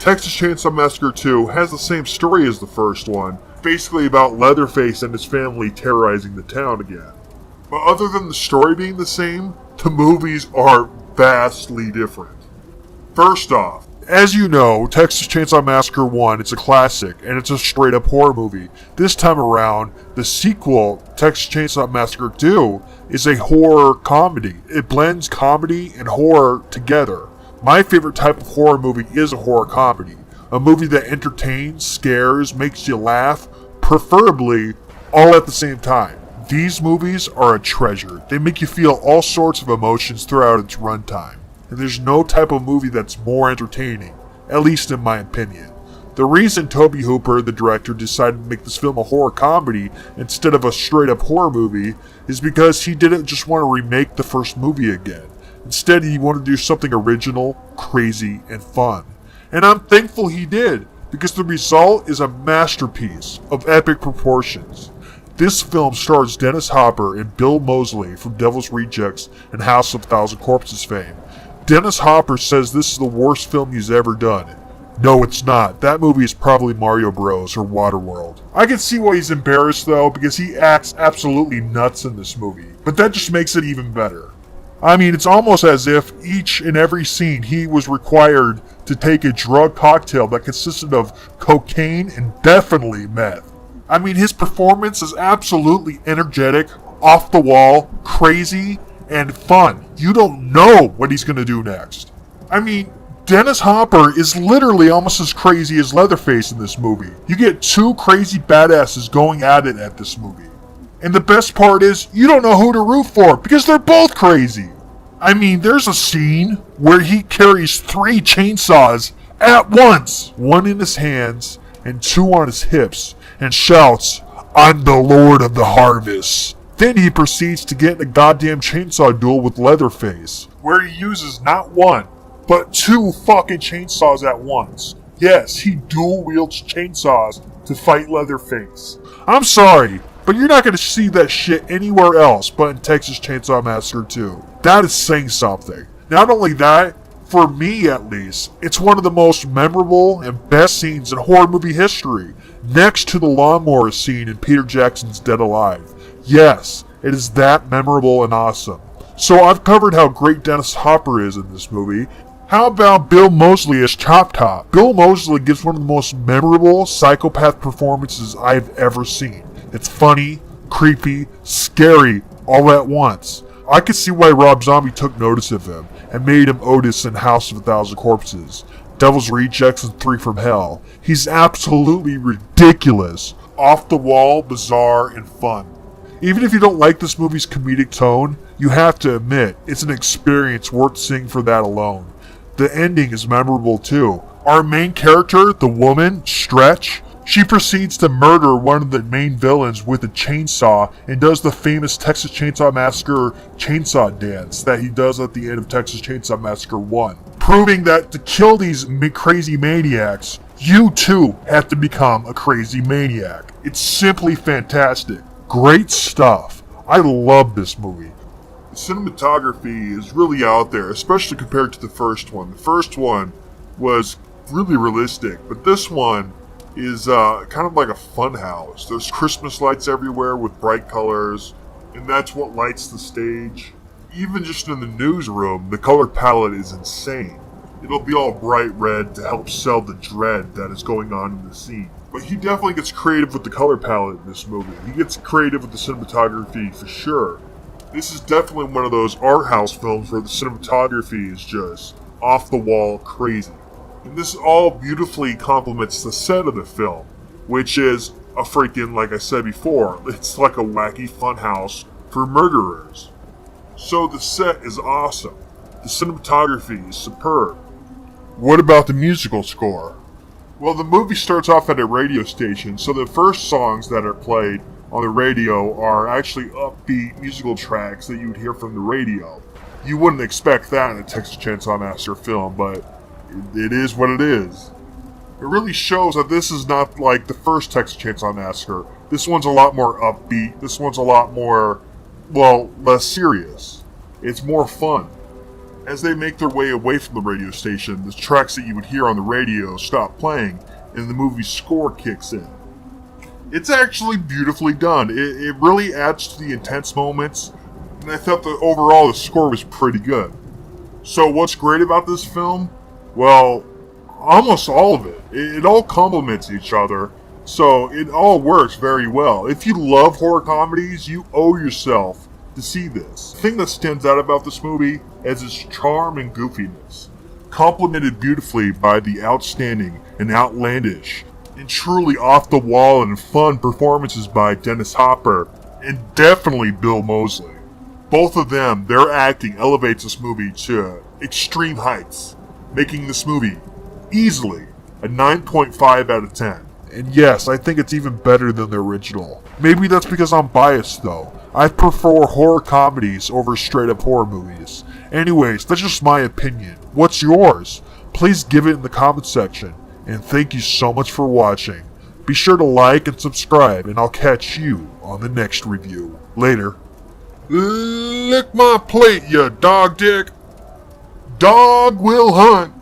Texas Chainsaw Massacre 2 has the same story as the first one, basically about Leatherface and his family terrorizing the town again. But other than the story being the same, the movies are vastly different. First off, as you know, Texas Chainsaw Massacre 1, it's a classic, and it's a straight-up horror movie. This time around, the sequel, Texas Chainsaw Massacre 2, is a horror comedy. It blends comedy and horror together. My favorite type of horror movie is a horror comedy. A movie that entertains, scares, makes you laugh, preferably all at the same time. These movies are a treasure. They make you feel all sorts of emotions throughout its runtime. And there's no type of movie that's more entertaining, at least in my opinion. The reason Tobe Hooper, the director, decided to make this film a horror comedy instead of a straight up horror movie is because he didn't just want to remake the first movie again. Instead, he wanted to do something original, crazy, and fun. And I'm thankful he did, because the result is a masterpiece of epic proportions. This film stars Dennis Hopper and Bill Moseley from Devil's Rejects and House of a Thousand Corpses fame. Dennis Hopper says this is the worst film he's ever done. No, it's not. That movie is probably Mario Bros. Or Waterworld. I can see why he's embarrassed though, because he acts absolutely nuts in this movie. But that just makes it even better. I mean, it's almost as if each and every scene he was required to take a drug cocktail that consisted of cocaine and definitely meth. I mean, his performance is absolutely energetic, off the wall, crazy, and fun. You don't know what he's going to do next. I mean, Dennis Hopper is literally almost as crazy as Leatherface in this movie. You get two crazy badasses going at it at this movie. And the best part is, you don't know who to root for, because they're both crazy. I mean, there's a scene where he carries 3 chainsaws at once, one in his hands and 2 on his hips, and shouts, "I'm the Lord of the Harvest." Then he proceeds to get in a goddamn chainsaw duel with Leatherface, where he uses not 1, but 2 fucking chainsaws at once. Yes, he dual wields chainsaws to fight Leatherface. I'm sorry, but you're not going to see that shit anywhere else but in Texas Chainsaw Massacre 2. That is saying something. Not only that, for me at least, it's one of the most memorable and best scenes in horror movie history, next to the lawnmower scene in Peter Jackson's Dead Alive. Yes, it is that memorable and awesome. So I've covered how great Dennis Hopper is in this movie. How about Bill Moseley as Chop Top? Bill Moseley gives one of the most memorable psychopath performances I've ever seen. It's funny, creepy, scary, all at once. I could see why Rob Zombie took notice of him and made him Otis in House of a Thousand Corpses, Devil's Rejects, and 3 from Hell. He's absolutely ridiculous, off the wall, bizarre, and fun. Even if you don't like this movie's comedic tone, you have to admit it's an experience worth seeing for that alone. The ending is memorable too. Our main character, the woman, Stretch, she proceeds to murder one of the main villains with a chainsaw and does the famous Texas Chainsaw Massacre chainsaw dance that he does at the end of Texas Chainsaw Massacre 1. Proving that to kill these crazy maniacs, you too have to become a crazy maniac. It's simply fantastic. Great stuff. I love this movie. The cinematography is really out there, especially compared to the first one. The first one was really realistic, but this one is kind of like a fun house. There's Christmas lights everywhere with bright colors, and that's what lights the stage. Even just in the newsroom, the color palette is insane. It'll be all bright red to help sell the dread that is going on in the scene. But he definitely gets creative with the color palette in this movie. He gets creative with the cinematography for sure. This is definitely one of those art house films where the cinematography is just off the wall crazy. And this all beautifully complements the set of the film, which is a freaking, like I said before, it's like a wacky fun house for murderers. So the set is awesome. The cinematography is superb. What about the musical score? Well, the movie starts off at a radio station, so the first songs that are played on the radio are actually upbeat musical tracks that you would hear from the radio. You wouldn't expect that in a Texas Chainsaw Massacre film, but it is what it is. It really shows that this is not like the first Texas Chainsaw Massacre. This one's a lot more upbeat. This one's a lot more, well, less serious. It's more fun. As they make their way away from the radio station, the tracks that you would hear on the radio stop playing, and the movie's score kicks in. It's actually beautifully done. It really adds to the intense moments, and I thought that overall the score was pretty good. So what's great about this film? Well, almost all of it. It all complements each other, so it all works very well. If you love horror comedies, you owe yourself to see this. The thing that stands out about this movie is its charm and goofiness, complemented beautifully by the outstanding and outlandish and truly off-the-wall and fun performances by Dennis Hopper and definitely Bill Moseley. Both of them, their acting elevates this movie to extreme heights, making this movie easily a 9.5 out of 10. And yes, I think it's even better than the original. Maybe that's because I'm biased though. I prefer horror comedies over straight up horror movies. Anyways, that's just my opinion. What's yours? Please give it in the comment section. And thank you so much for watching. Be sure to like and subscribe, and I'll catch you on the next review. Later. Lick my plate, you dog dick. Dog will hunt.